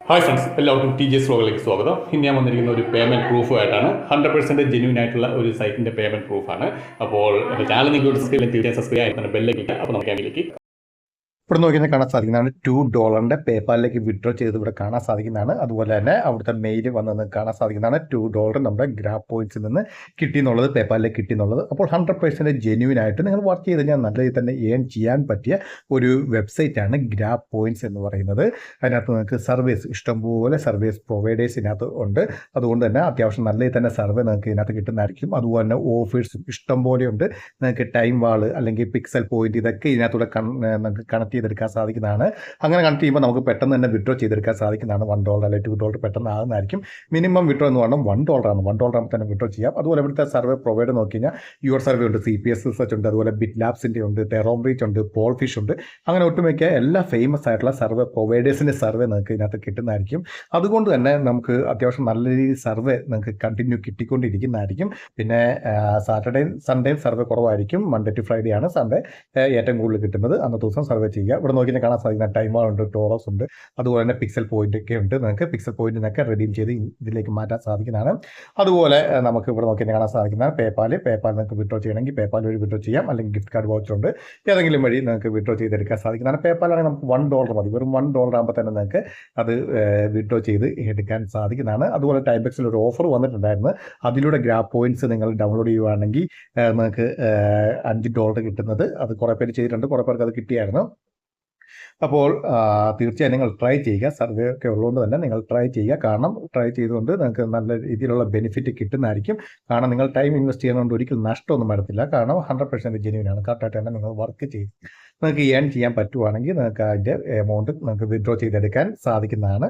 Hi friends, എല്ലാവർക്കും T G S വ്ലോഗിലേക്ക് സ്വാഗതം. ഇന്ന് ഞാൻ വന്നിരിക്കുന്ന ഒരു പേയ്മെൻറ്റ് പ്രൂഫുമായിട്ടാണ്. 100% ജെന്യൂൻ ആയിട്ടുള്ള ഒരു സൈറ്റിൻ്റെ പേയ്മെൻറ്റ് പ്രൂഫാണ്. അപ്പോൾ എൻ്റെ ചാനൽ നിങ്ങൾക്ക് തീർച്ചയായും സബ്സ്ക്രൈബ് ആയിട്ട് ബെല്ലേക്ക്. അപ്പോൾ നമുക്ക് അതിലേക്ക് ഇവിടെ നോക്കിയാൽ കാണാൻ സാധിക്കുന്നതാണ് $2 പേപ്പാലിലേക്ക് വിഡ്രോ ചെയ്ത് ഇവിടെ കാണാൻ സാധിക്കുന്നതാണ്. അതുപോലെ തന്നെ അവിടുത്തെ മെയിൽ വന്നത് കാണാൻ സാധിക്കുന്നതാണ്. $2 നമ്മുടെ ഗ്രാബ് പോയിന്റ്സിൽ നിന്ന് കിട്ടി എന്നുള്ളത്, പേപ്പാലിലേക്ക് കിട്ടി എന്നുള്ളത്. അപ്പോൾ 100% ജെന്യൂൻ ആയിട്ട് നിങ്ങൾ വർക്ക് ചെയ്ത് കഴിഞ്ഞാൽ നല്ല രീതിയിൽ തന്നെ ഏൺ ചെയ്യാൻ പറ്റിയ ഒരു വെബ്സൈറ്റാണ് ഗ്രാബ് പോയിന്റ്സ് എന്ന് പറയുന്നത്. അതിനകത്ത് നിങ്ങൾക്ക് സർവീസ് ഇഷ്ടംപോലെ സർവീസ് പ്രൊവൈഡേഴ്സ് ഇതിനകത്ത് ഉണ്ട്. അതുകൊണ്ട് തന്നെ അത്യാവശ്യം നല്ല രീതിയിൽ തന്നെ സർവേ നിങ്ങൾക്ക് ഇതിനകത്ത് കിട്ടുന്നതായിരിക്കും. അതുപോലെ തന്നെ ഓഫേഴ്സും ഇഷ്ടംപോലെ ഉണ്ട്. നിങ്ങൾക്ക് ടൈം വാള് അല്ലെങ്കിൽ പിക്സൽ പോയിന്റ് ഇതൊക്കെ ഇതിനകത്തൂടെ നമുക്ക് കണക്ട് ചെയ്തെടുക്കാൻ സാധിക്കുന്നതാണ്. അങ്ങനെ കണക്ട് ചെയ്യുമ്പോൾ നമുക്ക് പെട്ടെന്ന് തന്നെ വിഡ്രോ ചെയ്തെടുക്കാൻ സാധിക്കുന്നതാണ്. $1 അല്ലെങ്കിൽ $2 പെട്ടെന്ന് ആകുന്നതായിരിക്കും. മിനിമം വിഡ്രോ എന്ന് പറഞ്ഞാൽ $1 ആണ്. $1 ആകുമ്പോൾ തന്നെ വിഡ്രോ ചെയ്യാം. അതുപോലെ ഇവിടുത്തെ സർവേ പ്രൊവൈഡർ നോക്കി കഴിഞ്ഞാൽ യുവർ സർവേ ഉണ്ട്, CPS റിസർച്ച് ഉണ്ട്, അതുപോലെ ബിറ്റ് ലാബ്സിൻ്റെ ഉണ്ട്, തെറോം റീച്ച് ഉണ്ട്, പോൾ ഫിഷ് ഉണ്ട്. അങ്ങനെ ഒട്ടുമിക്ക എല്ലാ ഫേമസ് ആയിട്ടുള്ള സർവേ പ്രൊവൈഡേഴ്സിൻ്റെ സർവേ നിങ്ങൾക്ക് ഇതിനകത്ത് കിട്ടുന്നതായിരിക്കും. അതുകൊണ്ട് തന്നെ നമുക്ക് അത്യാവശ്യം നല്ല രീതിയിൽ സർവേ നിങ്ങൾക്ക് കണ്ടിന്യൂ കിട്ടിക്കൊണ്ടിരിക്കുന്നതായിരിക്കും. പിന്നെ സാറ്റർഡേയും സൺഡേയും സർവേ കുറവായിരിക്കും. മൺഡേ ടു ഫ്രൈഡേ ആണ് സൺഡേ ഏറ്റവും കൂടുതൽ കിട്ടുന്നത്. അന്നത്തെ ദിവസം സർവേ ചെയ്യുക. ഇവിടെ നോക്കി കാണാൻ സാധിക്കുന്ന ടൈമർ ഉണ്ട്, ടോറസ് ഉണ്ട്, അതുപോലെ തന്നെ പിക്സൽ പോയിന്റ് ഒക്കെ ഉണ്ട്. നിങ്ങൾക്ക് പിക്സൽ പോയിന്റിനൊക്കെ റെഡീം ചെയ്ത് ഇതിലേക്ക് മാറ്റാൻ സാധിക്കുന്നതാണ്. അതുപോലെ നമുക്ക് ഇവിടെ നോക്കി കാണാൻ സാധിക്കുന്ന പേപ്പാൽ നിങ്ങൾക്ക് വിഡ്രോ ചെയ്യണമെങ്കിൽ പേപ്പാൽ വഴി വിഡ്രോ ചെയ്യാം. അല്ലെങ്കിൽ ഗിഫ്റ്റ് കാർഡ് വൗച്ചർ ഉണ്ട്, ഏതെങ്കിലും വഴി നിങ്ങൾക്ക് വിഡ്രോ ചെയ്തെടുക്കാൻ സാധിക്കുന്നതാണ്. പേപ്പാലാണെങ്കിൽ നമുക്ക് $1 മതി. വെറും $1 ആകുമ്പോൾ തന്നെ നിങ്ങൾക്ക് അത് വിഡ്രോ ചെയ്ത് എടുക്കാൻ സാധിക്കുന്നതാണ്. അതുപോലെ ടൈംബെക്സിൽ ഒരു ഓഫർ വന്നിട്ടുണ്ടായിരുന്നു. അതിലൂടെ ഗ്രാബ് പോയിന്റ്സ് നിങ്ങൾ ഡൗൺലോഡ് ചെയ്യുകയാണെങ്കിൽ നിങ്ങൾക്ക് $5 കിട്ടുന്നത്. അത് കുറേ പേര് ചെയ്തിട്ടുണ്ട്, കുറേ പേർക്ക് അത് കിട്ടിയായിരുന്നു. അപ്പോൾ തീർച്ചയായും നിങ്ങൾ ട്രൈ ചെയ്യുക. സർവേ ഒക്കെ ഉള്ളതുകൊണ്ട് തന്നെ നിങ്ങൾ ട്രൈ ചെയ്യുക. കാരണം ട്രൈ ചെയ്തുകൊണ്ട് നിങ്ങൾക്ക് നല്ല രീതിയിലുള്ള ബെനിഫിറ്റ് കിട്ടുന്നതായിരിക്കും. കാരണം നിങ്ങൾ ടൈം ഇൻവെസ്റ്റ് ചെയ്യുന്നതുകൊണ്ട് ഒരിക്കലും നഷ്ടമൊന്നും വരത്തില്ല. കാരണം 100% ജെന്യൂൻ ആണ്. കറക്റ്റായിട്ട് തന്നെ നിങ്ങൾ വർക്ക് ചെയ്യും. നിങ്ങൾക്ക് ഏൺ ചെയ്യാൻ പറ്റുവാണെങ്കിൽ നിങ്ങൾക്ക് അതിൻ്റെ എമൗണ്ട് നിങ്ങൾക്ക് വിഡ്രോ ചെയ്തെടുക്കാൻ സാധിക്കുന്നതാണ്.